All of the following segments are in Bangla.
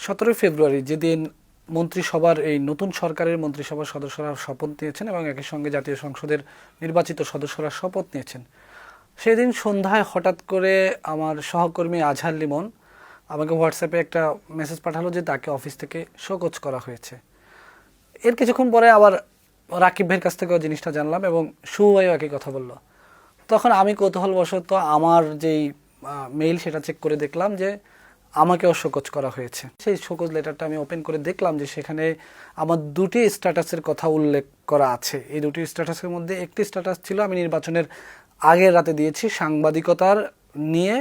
17 ফেব্রুয়ারি যেদিন মন্ত্রিসভার এই নতুন সরকারের মন্ত্রিসভার সদস্যরা শপথ নিয়েছেন এবং একই সঙ্গে জাতীয় সংসদের নির্বাচিত সদস্যরা শপথ নিয়েছেন, সেদিন সন্ধ্যায় হঠাৎ করে আমার সহকর্মী আজহার লিমন আমাকে হোয়াটসঅ্যাপে একটা মেসেজ পাঠালো যে তাকে অফিস থেকে শোকজ করা হয়েছে। এর কিছুক্ষণ পরে আবার রাকিব ভাইয়ের কাছ থেকেও জিনিসটা জানলাম এবং শুভ ভাইও একই কথা বলল। তখন আমি কৌতূহলবশত আমার যেই মেইল সেটা চেক করে দেখলাম যে আমাকেও শোকজ করা হয়েছে। সেই শোকজ লেটারটা আমি ওপেন করে দেখলাম যে সেখানে আমার দুটি স্ট্যাটাসের কথা উল্লেখ করা আছে। এই দুটি স্ট্যাটাসের মধ্যে একটি স্ট্যাটাস ছিল আমি নির্বাচনের আগের রাতে দিয়েছি সাংবাদিকতার নিয়ে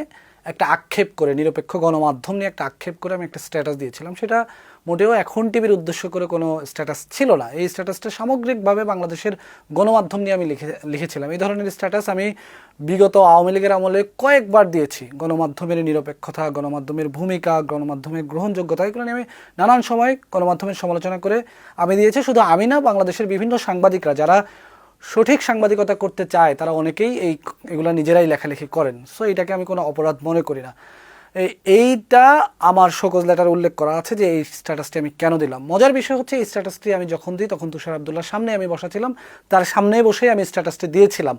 একটা আক্ষেপ করে, নিরপেক্ষ গণমাধ্যম নিয়ে একটা আক্ষেপ করে আমি একটা স্ট্যাটাস দিয়েছিলাম। সেটা মোটেও এখন টিভির উদ্দেশ্য করে কোনো স্ট্যাটাস ছিল না। এই স্ট্যাটাসটা সামগ্রিকভাবে বাংলাদেশের গণমাধ্যম নিয়ে আমি লিখেছিলাম। এই ধরনের স্ট্যাটাস আমি বিগত আওয়ামী লীগের আমলে কয়েকবার দিয়েছি। গণমাধ্যমের নিরপেক্ষতা, গণমাধ্যমের ভূমিকা, গণমাধ্যমের গ্রহণযোগ্যতা, এগুলো নিয়ে আমি নানান সময় গণমাধ্যমের সমালোচনা করে আমি দিয়েছি। শুধু আমি না, বাংলাদেশের বিভিন্ন সাংবাদিকরা যারা সঠিক সাংবাদিকতা করতে চায় তারা অনেকেই এগুলো নিজেরাই লেখালেখি করেন। সো এটাকে আমি কোনো অপরাধ মনে করি না। এইটা আমার শোকজ লেটার উল্লেখ করা আছে যে এই স্ট্যাটাসটি আমি কেন দিলাম। মজার বিষয় হচ্ছে এই স্ট্যাটাসটি আমি যখন দিই তখন তুষার আবদুল্লাহর সামনে আমি বসা ছিলাম, তার সামনে বসেই আমি স্ট্যাটাসটি দিয়েছিলাম।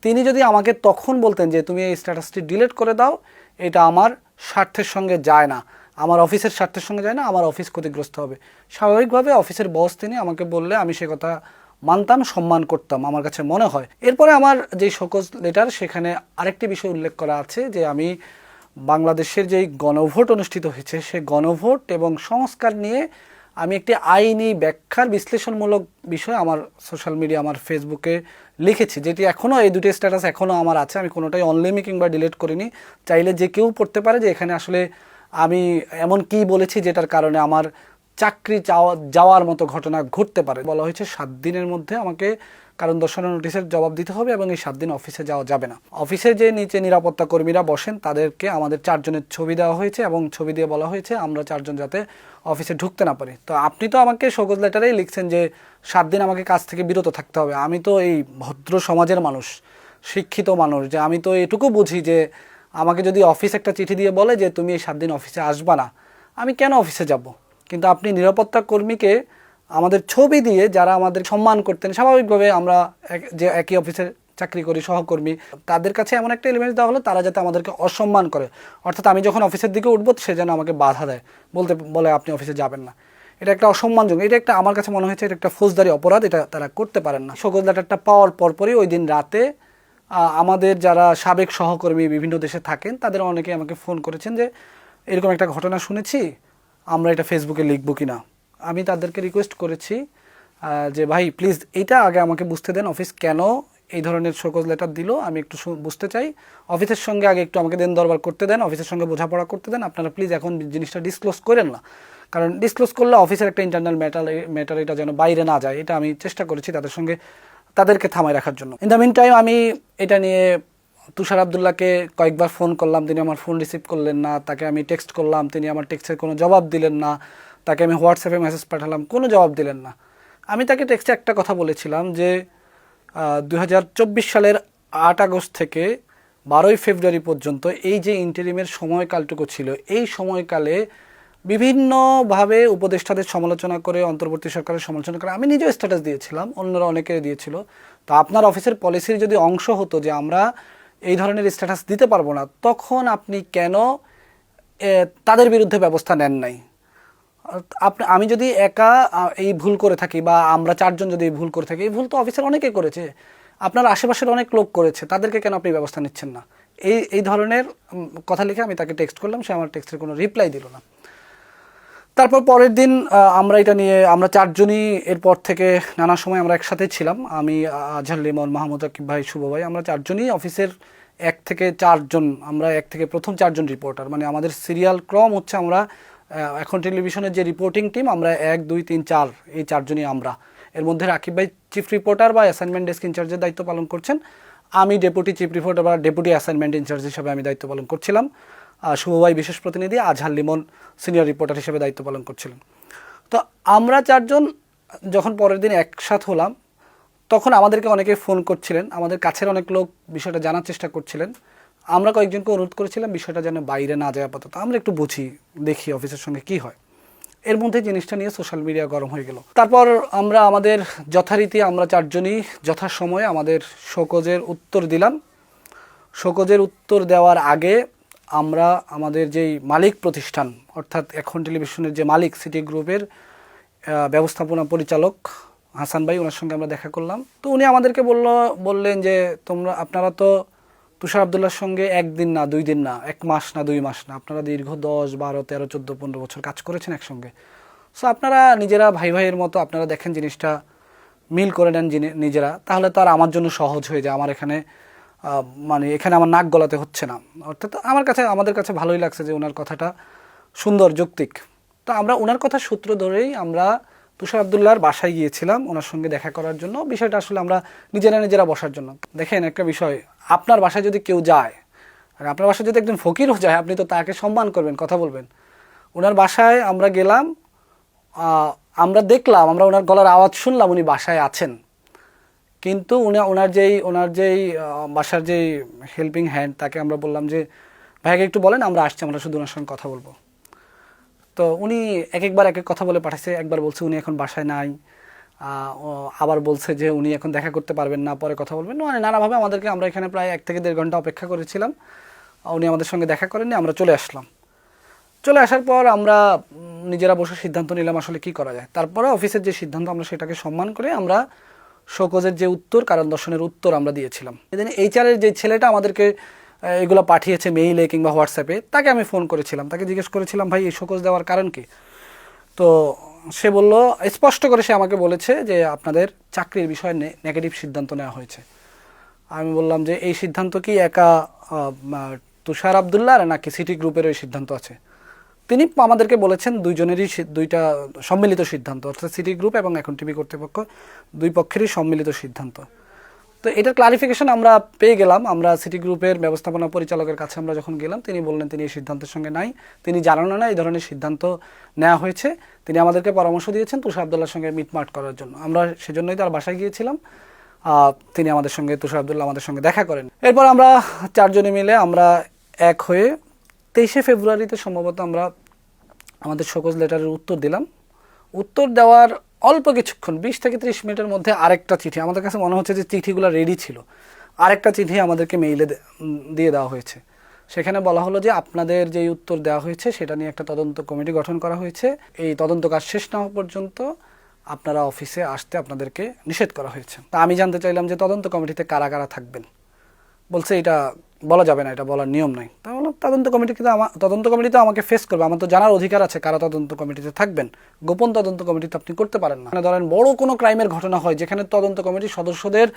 তিনি যদি আমাকে তখন বলতেন যে তুমি এই স্ট্যাটাসটি ডিলিট করে দাও, এটা আমার স্বার্থের সঙ্গে যায় না, আমার অফিসের স্বার্থের সঙ্গে যায় না, আমার অফিস ক্ষতিগ্রস্ত হবে, স্বাভাবিকভাবে অফিসের বস তিনি আমাকে বললে আমি সে কথা মানতাম, সম্মান করতাম, আমার কাছে মনে হয়। এরপরে আমার যে শোকজ লেটার সেখানে আরেকটি বিষয় উল্লেখ করা আছে যে আমি বাংলাদেশের যেই গণভোট অনুষ্ঠিত হয়েছে সে গণভোট এবং সংস্কার নিয়ে আমি একটি আইনি ব্যাখ্যার বিশ্লেষণমূলক বিষয় আমার সোশ্যাল মিডিয়া, আমার ফেসবুকে লিখেছি, যেটি এখনও, এই দুটি স্ট্যাটাস এখনও আমার আছে। আমি কোনোটাই অনলাইনে কিংবা ডিলিট করিনি। চাইলে যে কেউ পড়তে পারে যে এখানে আসলে আমি এমন কি বলেছি যেটার কারণে আমার চাকরি যাওয়ার মতো ঘটনা ঘটতে পারে। বলা হয়েছে 7 দিনের মধ্যে আমাকে কারণ দর্শানো নোটিশের জবাব দিতে হবে এবং এই 7 দিন অফিসে যাওয়া যাবে না। অফিসে যে নিচে নিরাপত্তা কর্মীরা বসেন তাদেরকে আমাদের 4 জনের ছবি দেওয়া হয়েছে এবং ছবি দিয়ে বলা হয়েছে আমরা 4 জন যাতে অফিসে ঢুকতে না পারি। তো আপনি তো আমাকে শোকজ লেটারেই লিখছেন যে 7 দিন আমাকে কাজ থেকে বিরত থাকতে হবে। আমি তো এই ভদ্র সমাজের মানুষ, শিক্ষিত মানুষ, যে আমি তো এটুকু বুঝি যে আমাকে যদি অফিস একটা চিঠি দিয়ে বলে যে তুমি এই 7 দিন অফিসে আসবা না, আমি কেন অফিসে যাব? কিন্তু আপনি নিরাপত্তা কর্মীকে আমাদের ছবি দিয়ে, যারা আমাদের সম্মান করতেন, স্বাভাবিকভাবে আমরা যে একই অফিসে চাকরি করি, সহকর্মী, তাদের কাছে এমন একটা এলিমেন্ট দেওয়া হলো তারা যাতে আমাদেরকে অসম্মান করে। অর্থাৎ আমি যখন অফিসের দিকে উঠবো সে যেন আমাকে বাধা দেয়, বলে আপনি অফিসে যাবেন না। এটা একটা অসম্মানজনক, এটা একটা, আমার কাছে মনে হয়েছে এটা একটা ফৌজদারি অপরাধ, এটা তারা করতে পারেন না। শোকজ লেটারটা পাওয়ার পরপরই ওই দিন রাতে আমাদের যারা সাবেক সহকর্মী বিভিন্ন দেশে থাকেন তাদের অনেকে আমাকে ফোন করেছেন যে এরকম একটা ঘটনা শুনেছি, আমরা এটা ফেসবুকে লিখবো কিনা। আমি তাদেরকে রিকোয়েস্ট করেছি যে ভাই প্লিজ এইটা আগে আমাকে বুঝতে দেন, অফিস কেন এই ধরনের শোকজ লেটার দিল আমি একটু বুঝতে চাই। অফিসের সঙ্গে আগে একটু আমাকে দেন দরবার করতে দেন, অফিসের সঙ্গে বোঝাপড়া করতে দেন। আপনারা প্লিজ এখন জিনিসটা ডিসক্লোজ করেন না, কারণ ডিসক্লোজ করলে অফিসের একটা ইন্টারনাল ম্যাটার এটা যেন বাইরে না যায়। এটা আমি চেষ্টা করেছি তাদেরকে থামায় রাখার জন্য। ইন দ্য মিন টাইম আমি এটা নিয়ে তুষার আবদুল্লাহকে কয়েকবার ফোন করলাম, তিনি আমার ফোন রিসিভ করলেন না। তাকে আমি টেক্সট করলাম, তিনি আমার টেক্সটের কোনো জবাব দিলেন না। তাকে আমি হোয়াটসঅ্যাপে মেসেজ পাঠালাম, কোনো জবাব দিলেন না। আমি তাকে টেক্সটে একটা কথা বলেছিলাম যে 2024 সালের 8 আগস্ট থেকে 12 ফেব্রুয়ারি পর্যন্ত এই যে ইন্টারিমের সময়কালটুকু ছিল, এই সময়কালে বিভিন্নভাবে উপদেষ্টাদের সমালোচনা করে, অন্তর্বর্তী সরকারের সমালোচনা করে আমি নিজেও স্ট্যাটাস দিয়েছিলাম, অন্যরা অনেকে দিয়েছিল। তো আপনার অফিসের পলিসির যদি অংশ হতো যে আমরা এই ধরনের স্ট্যাটাস দিতে পারবো না, তখন আপনি কেন তাদের বিরুদ্ধে ব্যবস্থা নেন নাই? আমি যদি একা এই ভুল করে থাকি বা আমরা 4 জন যদি এই ভুল করে থাকি, এই ভুল তো অফিসের অনেকে করেছে, আপনার আশেপাশের অনেক লোক করেছে, তাদেরকে কেন আপনি ব্যবস্থা নিচ্ছেন না? এই ধরনের কথা লিখে আমি তাকে টেক্সট করলাম, সে আমার টেক্সটের কোনো রিপ্লাই দিল না। তারপর পরের দিন আমরা এটা নিয়ে, আমরা 4 জনই এরপর থেকে নানা সময় আমরা একসাথে ছিলাম, আমি, আজহার লিমন, মাহমুদ আকিব ভাই, শুভ ভাই, আমরা 4 জনই অফিসের 1 থেকে 4 জন, আমরা 1 থেকে প্রথম 4 জন রিপোর্টার, মানে আমাদের সিরিয়াল ক্রম হচ্ছে আমরা এখন টেলিভিশনের যে রিপোর্টিং টিম আমরা 1, 2, 3, 4 এই 4 জনই আমরা। এর মধ্যে রাকিব ভাই চিফ রিপোর্টার বা অ্যাসাইনমেন্ট ডেস্ক ইনচার্জের দায়িত্ব পালন করছেন, আমি ডেপুটি চিফ রিপোর্টার বা ডেপুটি অ্যাসাইনমেন্ট ইনচার্জ হিসেবে আমি দায়িত্ব পালন করছিলাম, শুভ ভাই বিশেষ প্রতিনিধি, আজহার লিমন সিনিয়র রিপোর্টার হিসেবে দায়িত্ব পালন করছিলেন। তো আমরা 4 জন যখন পরের দিন একসাথে হলাম তখন আমাদেরকে অনেকে ফোন করছিলেন, আমাদের কাছের অনেক লোক বিষয়টা জানার চেষ্টা করছিলেন। আমরা কয়েকজনকে অনুরোধ করেছিলাম বিষয়টা যেন বাইরে না যায়, আপাতত আমরা একটু বুঝি, দেখি অফিসের সঙ্গে কি হয়। এর মধ্যে জিনিসটা নিয়ে সোশ্যাল মিডিয়া গরম হয়ে গেল। তারপর আমরা আমাদের যথারীতি আমরা চারজনই যথাসময়ে আমাদের শোকজের উত্তর দিলাম। শোকজের উত্তর দেওয়ার আগে আমরা আমাদের যেই মালিক প্রতিষ্ঠান অর্থাৎ এখন টেলিভিশনের যে মালিক সিটি গ্রুপের ব্যবস্থাপনা পরিচালক হাসান ভাই, ওনার সঙ্গে আমরা দেখা করলাম। তো উনি আমাদেরকে বললেন যে আপনারা তো তুষার আবদুল্লাহর সঙ্গে একদিন না 2 দিন না 1 মাস না 2 মাস না, আপনারা দীর্ঘ 10, 12, 13, 14, 15 বছর কাজ করেছেন একসঙ্গে। সো আপনারা নিজেরা ভাই ভাইয়ের মতো আপনারা দেখেন জিনিসটা মিল করে নেন নিজেরা, তাহলে তো আর আমার জন্য সহজ হয়ে যায়। আমার এখানে মানে এখানে আমার নাক গলাতে হচ্ছে না। অর্থাৎ আমাদের কাছে ভালোই লাগছে যে ওনার কথাটা সুন্দর যৌক্তিক। তো আমরা ওনার কথা সূত্র ধরেই আমরা তুষার আবদুল্লাহর বাসায় গিয়েছিলাম ওনার সঙ্গে দেখা করার জন্য। বিষয়টা আসলে আমরা নিজেরা বসার জন্য। দেখেন একটা বিষয়, আপনার বাসায় যদি কেউ যায়, আর আপনার বাসায় যদি একজন ফকিরও যায়, আপনি তো তাকে সম্মান করবেন, কথা বলবেন। ওনার বাসায় আমরা গেলাম, আমরা দেখলাম, আমরা ওনার গলার আওয়াজ শুনলাম উনি বাসায় আছেন, কিন্তু ওনার যেই বাসার যেই হেল্পিং হ্যান্ড তাকে আমরা বললাম যে ভাইকে একটু বলেন, আমরা আসছি, আমরা শুধু ওনার সঙ্গে কথা বলবো। তো উনি একবার এক কথা বলে পাঠাইছে। একবার বলছে উনি এখন বাসায় নাই, আবার বলছে যে উনি এখন দেখা করতে পারবেন না, পরে কথা বলবেন। মানে নানাভাবে আমরা এখানে প্রায় 1 থেকে 1.5 ঘন্টা অপেক্ষা করেছিলাম। উনি আমাদের সঙ্গে দেখা করেননি, আমরা চলে আসলাম। চলে আসার পর আমরা নিজেরা বসে সিদ্ধান্ত নিলাম আসলে কি করা যায়। তারপরে অফিসের যে সিদ্ধান্ত আমরা সেটাকে সম্মান করে আমরা শোকজের যে উত্তর, কারণ দর্শনের উত্তর আমরা দিয়েছিলাম। এদিন এইচআরের যে ছেলেটা আমাদেরকে এগুলো পাঠিয়েছে মেইলে কিংবা হোয়াটসঅ্যাপে, তাকে আমি ফোন করেছিলাম, তাকে জিজ্ঞেস করেছিলাম ভাই এই শোকজ দেওয়ার কারণ কি। তো সে বলল, স্পষ্ট করে সে আমাকে বলেছে যে আপনাদের চাকরির বিষয়ে নেগেটিভ সিদ্ধান্ত নেওয়া হয়েছে। আমি বললাম যে এই সিদ্ধান্ত কি একা তুষার আবদুল্লাহর নাকি সিটি গ্রুপের ওই সিদ্ধান্ত আছে? তিনি আমাদেরকে বলেছেন দুইজনেরই 2টা সম্মিলিত সিদ্ধান্ত, অর্থাৎ সিটি গ্রুপ এবং এখন টিভি কর্তৃপক্ষ 2 পক্ষেরই সম্মিলিত সিদ্ধান্ত। তো এটার ক্লারিফিকেশন আমরা পেয়ে গেলাম। আমরা সিটি গ্রুপের ব্যবস্থাপনা পরিচালকের কাছে আমরা যখন গেলাম, তিনি বললেন তিনি এই সিদ্ধান্তের সঙ্গে নাই, তিনি জানানো না এই ধরনের সিদ্ধান্ত নেওয়া হয়েছে। তিনি আমাদেরকে পরামর্শ দিয়েছেন তুষার আবদুল্লাহর সঙ্গে মিটমাট করার জন্য। আমরা সেজন্যই তার বাসায় গিয়েছিলাম। তিনি তুষার আবদুল্লাহ আমাদের সঙ্গে দেখা করেন। এরপর আমরা 4 জনে মিলে আমরা এক হয়ে 23শে ফেব্রুয়ারিতে সম্ভবত আমরা আমাদের শোকজ লেটারের উত্তর দিলাম। উত্তর দেওয়ার অল্প কিছুক্ষণ 20 থেকে 30 মিনিটের মধ্যে আরেকটা চিঠি, আমাদের কাছে মনে হচ্ছে যে চিঠিগুলো রেডি ছিল, আরেকটা চিঠি আমাদেরকে মেইলে দিয়ে দেওয়া হয়েছে। সেখানে বলা হলো যে আপনাদের যেই উত্তর দেওয়া হয়েছে সেটা নিয়ে একটা তদন্ত কমিটি গঠন করা হয়েছে, এই তদন্ত কাজ শেষ না হওয়া পর্যন্ত আপনারা অফিসে আসতে আপনাদেরকে নিষেধ করা হয়েছে। তা আমি জানতে চাইলাম যে তদন্ত কমিটিতে কারা কারা থাকবেন। বলছে এটা বলা যাবে না, এটা বলার নিয়ম নাই। তা বললাম তদন্ত কমিটি তো আমাকে ফেস করবে, আমার তো জানার অধিকার আছে কারা তদন্ত কমিটিতে থাকবেন। গোপন তদন্ত কমিটিতে আপনি করতে পারেন না। ধরেন বড় কোনো ক্রাইমের ঘটনা হয় যেখানে তদন্ত কমিটির সদস্যদের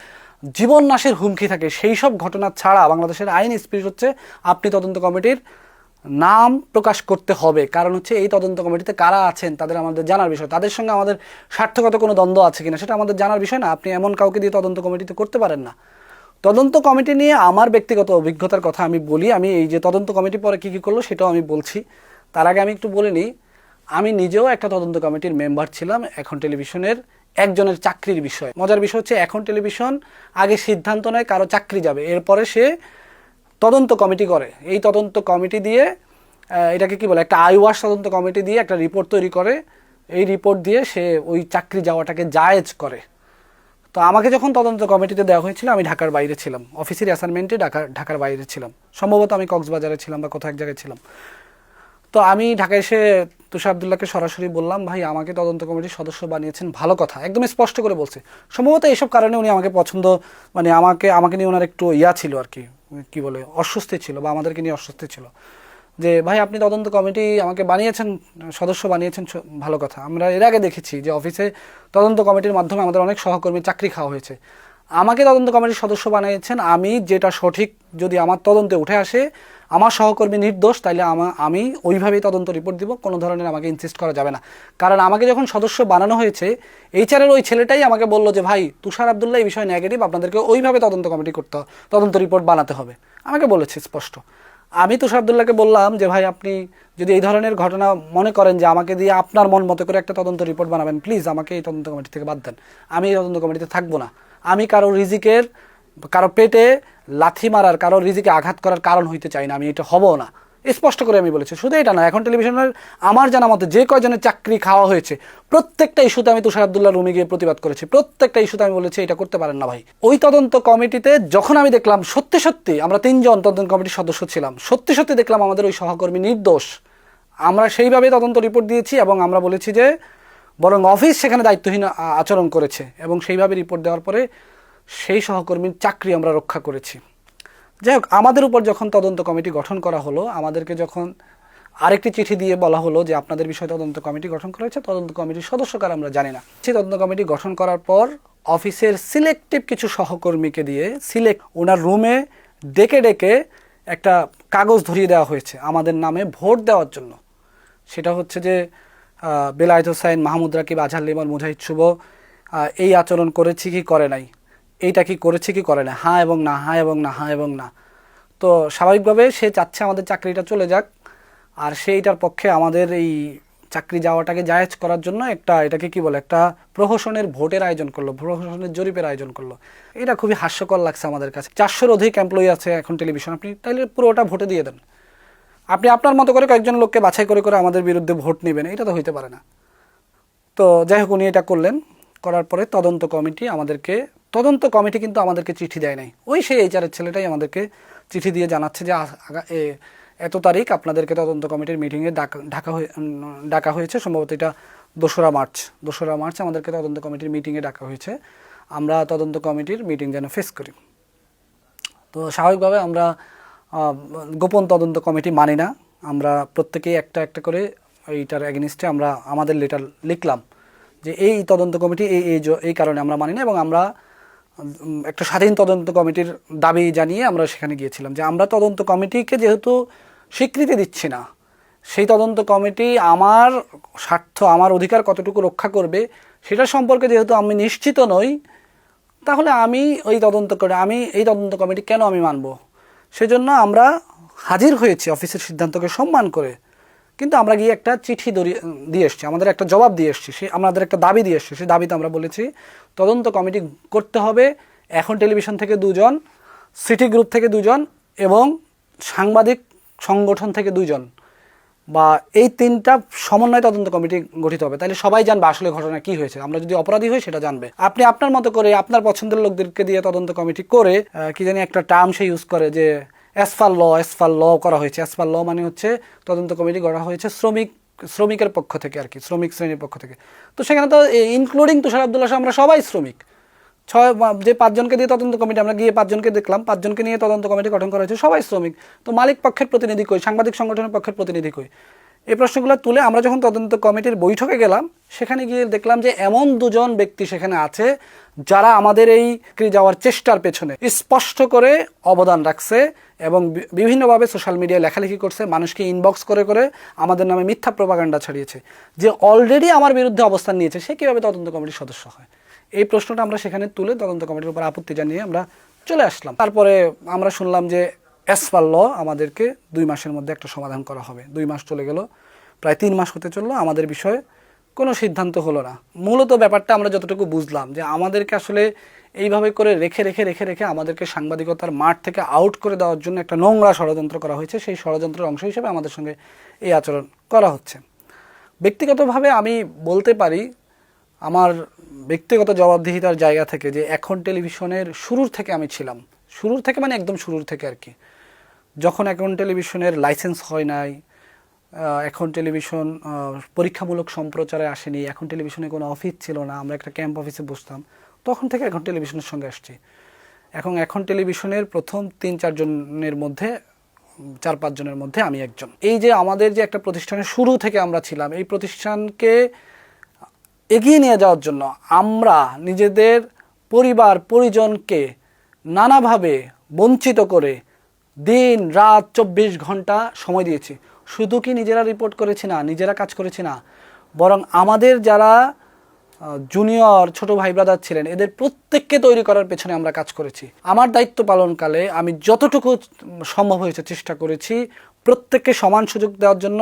জীবন নাশের হুমকি থাকে, সেই সব ঘটনা ছাড়া বাংলাদেশের আইন স্পিরিট হচ্ছে আপনি তদন্ত কমিটির নাম প্রকাশ করতে হবে। কারণ হচ্ছে এই তদন্ত কমিটিতে কারা আছেন তাদের আমাদের জানার বিষয়, তাদের সঙ্গে আমাদের স্বার্থগত কোনো দ্বন্দ্ব আছে কিনা সেটা আমাদের জানার বিষয় না। আপনি এমন কাউকে দিয়ে তদন্ত কমিটিতে করতে পারেন না। তদন্ত কমিটি নিয়ে আমার ব্যক্তিগত অভিজ্ঞতার কথা আমি বলি। আমি এই যে তদন্ত কমিটি পরে কী কী করলো সেটাও আমি বলছি। তার আগে আমি একটু বলে নিই, আমি নিজেও একটা তদন্ত কমিটির মেম্বার ছিলাম এখন টেলিভিশনের একজনের চাকরির বিষয়। মজার বিষয় হচ্ছে এখন টেলিভিশন আগে সিদ্ধান্ত নেয় কারো চাকরি যাবে, এরপরে সে তদন্ত কমিটি করে। এই তদন্ত কমিটি দিয়ে এটাকে কি বলে, একটা আইওয়াশ তদন্ত কমিটি দিয়ে একটা রিপোর্ট তৈরি করে, এই রিপোর্ট দিয়ে সে ওই চাকরি যাওয়াটাকে জায়েজ করে। তো আমাকে যখন তদন্ত কমিটিতে দেওয়া হয়েছিল আমি ঢাকার বাইরে ছিলাম, অফিসের অ্যাসাইনমেন্টে ঢাকার বাইরে ছিলাম, সম্ভবত আমি কক্সবাজারে ছিলাম বা কোথাও এক জায়গায় ছিলাম। তো আমি ঢাকায় এসে তুষার আবদুল্লাহকে সরাসরি বললাম, ভাই আমাকে তদন্ত কমিটির সদস্য বানিয়েছেন, ভালো কথা, একদম স্পষ্ট করে বলছে। সম্ভবত এইসব কারণে উনি আমাকে পছন্দ, মানে আমাকে নিয়ে ওনার একটু ছিল আর কি বলে অস্বস্তি ছিল, বা আমাদেরকে নিয়ে অস্বস্তি ছিল যে ভাই আপনি তদন্ত কমিটি আমাকে বানিয়েছেন, সদস্য বানিয়েছেন, ভালো কথা। আমরা এর আগে দেখেছি যে অফিসে তদন্ত কমিটির মাধ্যমে আমাদের অনেক সহকর্মী চাকরি খাওয়া হয়েছে। আমাকে তদন্ত কমিটির সদস্য বানিয়েছেন, আমি যেটা সঠিক যদি আমার তদন্তে উঠে আসে, আমার সহকর্মী নির্দোষ, তাইলে আমি ওইভাবেই তদন্ত রিপোর্ট দিব, কোনো ধরনের আমাকে ইনসিস্ট করা যাবে না। কারণ আমাকে যখন সদস্য বানানো হয়েছে, এইচআরের ওই ছেলেটাই আমাকে বললো যে ভাই তুষার আবদুল্লাহ এই বিষয়ে নেগেটিভ, আপনাদেরকে ওইভাবে তদন্ত কমিটি করতে হবে, তদন্ত রিপোর্ট বানাতে হবে, আমাকে বলেছে স্পষ্ট। আমি তুষার আবদুল্লাহকে বললাম যে ভাই আপনি যদি এই ধরনের ঘটনা মনে করেন যে আমাকে দিয়ে আপনার মন মতো করে একটা তদন্ত রিপোর্ট বানাবেন, প্লিজ আমাকে এই তদন্ত কমিটি থেকে বাদ দেন, আমি এই তদন্ত কমিটিতে থাকবো না। আমি কারো পেটে লাথি মারার, কারো রিজিকে আঘাত করার কারণ হইতে চাই না, আমি এটা হবও না। স্পষ্ট করে আমি বলেছি। শুধু এটা না, এখন টেলিভিশনের আমার জানা মতে যে কয়জনের চাকরি খাওয়া হয়েছে প্রত্যেকটা ইস্যুতে আমি তুষার আব্দুল্লাহ রুমে গিয়ে প্রতিবাদ করেছি, প্রত্যেকটা ইস্যুতে আমি বলেছি এটা করতে পারেন না ভাই। ওই তদন্ত কমিটিতে যখন আমি দেখলাম সত্যি সত্যি, আমরা 3 জন তদন্ত কমিটির সদস্য ছিলাম, সত্যি সত্যি দেখলাম আমাদের ওই সহকর্মী নির্দোষ, আমরা সেইভাবে তদন্ত রিপোর্ট দিয়েছি এবং আমরা বলেছি যে বরং অফিস সেখানে দায়িত্বহীন আচরণ করেছে, এবং সেইভাবে রিপোর্ট দেওয়ার পরে সেই সহকর্মীর চাকরি আমরা রক্ষা করেছি। যাই হোক, আমাদের উপর যখন তদন্ত কমিটি গঠন করা হলো, আমাদেরকে যখন আরেকটি চিঠি দিয়ে বলা হলো যে আপনাদের বিষয়ে তদন্ত কমিটি গঠন করা হয়েছে, তদন্ত কমিটির সদস্য কারা আমরা জানি না। সেই তদন্ত কমিটি গঠন করার পর অফিসের সিলেক্টিভ কিছু সহকর্মীকে দিয়ে ওনার রুমে ডেকে ডেকে একটা কাগজ ধরিয়ে দেওয়া হয়েছে আমাদের নামে ভোট দেওয়ার জন্য। সেটা হচ্ছে যে বেলায়েত হোসাইন, মাহমুদ রাকিব, আজহার লিমন, মুজাহিদ শুভ এই আচরণ করেছি কি করে নাই, এইটা কি করেছে কি করে না, হ্যাঁ এবং না, হ্যাঁ এবং না, হ্যাঁ এবং না। তো স্বাভাবিকভাবে সে চাচ্ছে আমাদের চাকরিটা চলে যাক, আর সেইটার পক্ষে আমাদের এই চাকরি যাওয়াটাকে জায়েজ করার জন্য এটাকে কি বলে, একটা প্রহসনের ভোটের আয়োজন করলো, প্রহসনের জরিপের আয়োজন করলো। এটা খুবই হাস্যকর লাগছে আমাদের কাছে। 400-র অধিক এমপ্লয়ি আছে এখন টেলিভিশন, আপনি তাইলে পুরোটা ভোটে দিয়ে দেন। আপনি আপনার মতো করে কয়েকজন লোককে বাছাই করে করে আমাদের বিরুদ্ধে ভোট নেবেন, এটা তো হইতে পারে না। তো যাই হোক, উনি এটা করলেন। করার পরে তদন্ত কমিটি কিন্তু আমাদেরকে চিঠি দেয় নাই, ওই সেই এইচআরের ছেলেটাই আমাদেরকে চিঠি দিয়ে জানাচ্ছে যে এত তারিখ আপনাদেরকে তদন্ত কমিটির মিটিংয়ে ডাকা হয়েছে, সম্ভবত এটা 2রা মার্চ আমাদেরকে তদন্ত কমিটির মিটিংয়ে ডাকা হয়েছে, আমরা তদন্ত কমিটির মিটিং যেন ফেস করি। তো স্বাভাবিকভাবে আমরা গোপন তদন্ত কমিটি মানি না, আমরা প্রত্যেকেই একটা একটা করে এইটার এগেনিস্টে আমরা আমাদের লেটার লিখলাম যে এই তদন্ত কমিটি এই কারণে আমরা মানি না, এবং আমরা একটা স্বাধীন তদন্ত কমিটির দাবি জানিয়ে আমরা সেখানে গিয়েছিলাম যে আমরা তদন্ত কমিটিকে যেহেতু স্বীকৃতি দিচ্ছি না, সেই তদন্ত কমিটি আমার স্বার্থ, আমার অধিকার কতটুকু রক্ষা করবে সেটা সম্পর্কে যেহেতু আমি নিশ্চিত নই, তাহলে আমি এই তদন্ত কমিটি কেন আমি মানব। সেজন্য আমরা হাজির হয়েছি অফিসের সিদ্ধান্তকে সম্মান করে, কিন্তু আমরা গিয়ে একটা চিঠি দিয়ে এসেছি, আমাদের একটা জবাব দিয়ে এসেছি, আমাদের একটা দাবি দিয়ে এসেছি। সেই দাবিতে আমরা বলেছি তদন্ত কমিটি করতে হবে এখন টেলিভিশন থেকে 2 জন, সিটি গ্রুপ থেকে 2 জন এবং সাংবাদিক সংগঠন থেকে 2 জন, বা এই 3টা সমন্বয় তদন্ত কমিটি গঠিত হবে। তাহলে সবাই জানবে আসলে ঘটনা কি হয়েছে, আমরা যদি অপরাধী হই সেটা জানবে। আপনি আপনার মতো করে আপনার পছন্দের লোকদেরকে দিয়ে তদন্ত কমিটি করে কি জানি একটা টার্ম সে ইউজ করে যে অ্যাসফার ল করা হয়েছে। অ্যাসফার ল মানে হচ্ছে তদন্ত কমিটি গড়া হয়েছে শ্রমিকের পক্ষ থেকে আর কি, শ্রমিক শ্রেণীর পক্ষ থেকে। তো সেখানে তো ইনক্লুডিং তুষার আব্দুল্লাহ, আমরা সবাই শ্রমিক। যে 5 জনকে দিয়ে তদন্ত কমিটি, আমরা গিয়ে 5 জনকে দেখলাম, 5 জনকে নিয়ে তদন্ত কমিটি গঠন করা হয়েছে, সবাই শ্রমিক। তো মালিক পক্ষের প্রতিনিধি কই, সাংবাদিক সংগঠনের পক্ষের প্রতিনিধি কই? এই প্রশ্নগুলো তুলে আমরা যখন তদন্ত কমিটির বৈঠকে গেলাম, সেখানে গিয়ে দেখলাম যে এমন 2 জন ব্যক্তি সেখানে আছে যারা আমাদের এই যাওয়ার চেষ্টার পেছনে স্পষ্ট করে অবদান রাখছে এবং বিভিন্নভাবে সোশ্যাল মিডিয়ায় লেখালেখি করছে, মানুষকে ইনবক্স করে করে আমাদের নামে মিথ্যা প্রপাগান্ডা ছড়িয়েছে। যে অলরেডি আমার বিরুদ্ধে অবস্থান নিয়েছে সে কীভাবে তদন্ত কমিটির সদস্য হয়, এই প্রশ্নটা আমরা সেখানে তুলে তদন্ত কমিটির উপর আপত্তি জানিয়ে আমরা চলে আসলাম। তারপরে আমরা শুনলাম যে অ্যাসফার ল আমাদেরকে 2 মাসের মধ্যে একটা সমাধান করা হবে। 2 মাস চলে গেল, প্রায় 3 মাস হতে চললো, আমাদের বিষয়ে কোনো সিদ্ধান্ত হলো না। মূলত ব্যাপারটা আমরা যতটুকু বুঝলাম যে আমাদেরকে আসলে এইভাবে করে রেখে রেখে রেখে রেখে আমাদেরকে সাংবাদিকতার মাঠ থেকে আউট করে দেওয়ার জন্য একটা নোংরা ষড়যন্ত্র করা হয়েছে। সেই ষড়যন্ত্রের অংশ হিসেবে আমাদের সঙ্গে এই আচরণ করা হচ্ছে। ব্যক্তিগতভাবে আমি বলতে পারি, আমার ব্যক্তিগত জবাবদিহিতার জায়গা থেকে, যে এখন টেলিভিশনের শুরুর থেকে আমি ছিলাম, শুরুর থেকে মানে একদম শুরুর থেকে আর কি। যখন এখন টেলিভিশনের লাইসেন্স হয় নাই, এখন টেলিভিশন পরীক্ষামূলক সম্প্রচারে আসেনি, এখন টেলিভিশনে কোনো অফিস ছিল না, আমরা একটা ক্যাম্প অফিসে বসতাম, তখন থেকে এখন টেলিভিশনের সঙ্গে আসছি। এখন টেলিভিশনের প্রথম 3-4 জনের মধ্যে, 4-5 জনের মধ্যে আমি একজন। এই যে আমাদের যে একটা প্রতিষ্ঠানের শুরু থেকে আমরা ছিলাম, এই প্রতিষ্ঠানকে এগিয়ে নিয়ে যাওয়ার জন্য আমরা নিজেদের পরিবার পরিজনকে নানাভাবে বঞ্চিত করে দিন রাত 24 ঘন্টা সময় দিয়েছি। শুধু কি নিজেরা রিপোর্ট করেছি না, নিজেরা কাজ করেছি না, বরং আমাদের যারা জুনিয়র ছোট ভাই ব্রাদার ছিলেন এদের প্রত্যেককে তৈরি করার পেছনে আমরা কাজ করেছি। আমার দায়িত্ব পালনকালে আমি যতটুকু সম্ভব হয়েছে চেষ্টা করেছি প্রত্যেককে সমান সুযোগ দেওয়ার জন্য,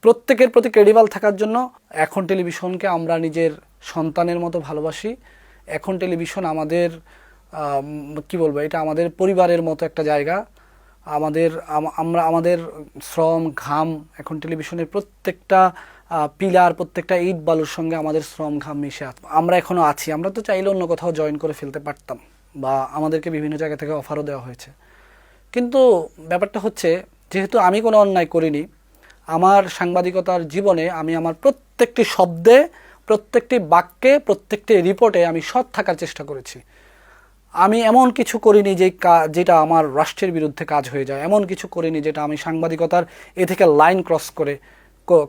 প্রত্যেকের প্রতি ক্রেডিবল থাকার জন্য। এখন টেলিভিশনকে আমরা নিজের সন্তানের মতো ভালোবাসি। এখন টেলিভিশন আমাদের কি বলবো, এটা আমাদের পরিবারের মতো একটা জায়গা। আমরা আমাদের শ্রম ঘাম এখন টেলিভিশনের প্রত্যেকটা পিলার, প্রত্যেকটা ইট বালুর সঙ্গে আমাদের শ্রম ঘাম মিশে আছে। আমরা এখনো আছি। আমরা তো চাইলে অন্য কোথাও জয়েন করে ফেলতে পারতাম, বা আমাদেরকে বিভিন্ন জায়গা থেকে অফারও দেওয়া হয়েছে। কিন্তু ব্যাপারটা হচ্ছে, যেহেতু আমি কোনো অন্যায় করিনি, আমার সাংবাদিকতার জীবনে আমি আমার প্রত্যেকটি শব্দে, প্রত্যেকটি বাক্যে, প্রত্যেকটি রিপোর্টে আমি সৎ থাকার চেষ্টা করেছি। আমি এমন কিছু করিনি যেটা আমার রাষ্ট্রের বিরুদ্ধে কাজ হয়ে যায়, এমন কিছু করিনি যেটা আমি সাংবাদিকতার এ থেকে লাইন ক্রস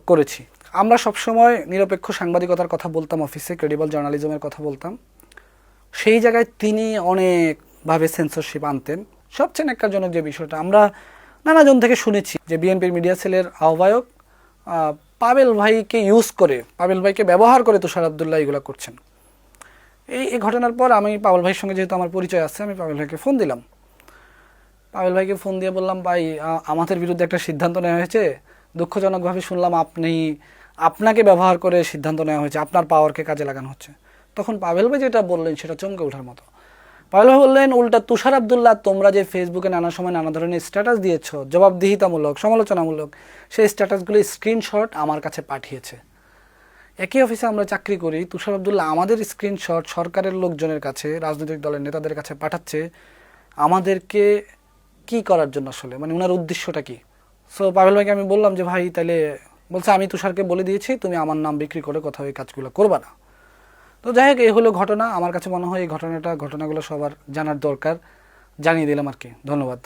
করেছি। আমরা সবসময় নিরপেক্ষ সাংবাদিকতার কথা বলতাম, অফিসে ক্রেডিবল জার্নালিজমের কথা বলতাম। সেই জায়গায় তিনি অনেকভাবে সেন্সরশিপ আনতেন। সবচেয়ে ন্যাক্কারজনক যে বিষয়টা, আমরা নানাজন থেকে শুনেছি যে বিএনপির মিডিয়া সেলের আহ্বায়ক পাবেল ভাইকে ইউজ করে, পাবেল ভাইকে ব্যবহার করে তুষার আবদুল্লাহ এগুলো করছেন। এই ঘটনার পর আমি পাবেল ভাইয়ের সঙ্গে যেহেতু আমার পরিচয় আছে, আমি পাবেল ভাইকে ফোন দিলাম। পাবেল ভাইকে ফোন দিয়ে বললাম, ভাই আমাদের বিরুদ্ধে একটা সিদ্ধান্ত নেওয়া হয়েছে, দুঃখজনকভাবে শুনলাম আপনাকে ব্যবহার করে সিদ্ধান্ত নেওয়া হয়েছে, আপনার পাওয়ারকে কাজে লাগানো হচ্ছে। তখন পাবেল ভাই যেটা বললেন সেটা চমকে ওঠার মতো। পাবেল ভাই বললেন, উল্টা তুষার আবদুল্লাহ, তোমরা যে ফেসবুকে নানা সময় নানা ধরনের স্ট্যাটাস দিয়েছ, জবাবদিহিতামূলক, সমালোচনামূলক, সেই স্ট্যাটাসগুলি স্ক্রিনশট আমার কাছে পাঠিয়েছে। একই অফিসে আমরা চাকরি করি, তুষার আবদুল্লাহ আমাদের স্ক্রিনশট সরকারের লোকজনের কাছে, রাজনৈতিক দলের নেতাদের কাছে পাঠাচ্ছে আমাদেরকে কি করার জন্য, আসলে মানে ওনার উদ্দেশ্যটা কি? সো পাবেল ভাইকে আমি বললাম যে ভাই, তাইলে বলছে আমি তুষারকে বলে দিয়েছি তুমি আমার নাম বিক্রি করে কোথাও এই কাজগুলো করবা না। তো যাই হোক, এই হলো ঘটনা। আমার কাছে মনে হয় এই ঘটনাগুলো সবার জানার দরকার, জানিয়ে দিলাম আর কি। ধন্যবাদ।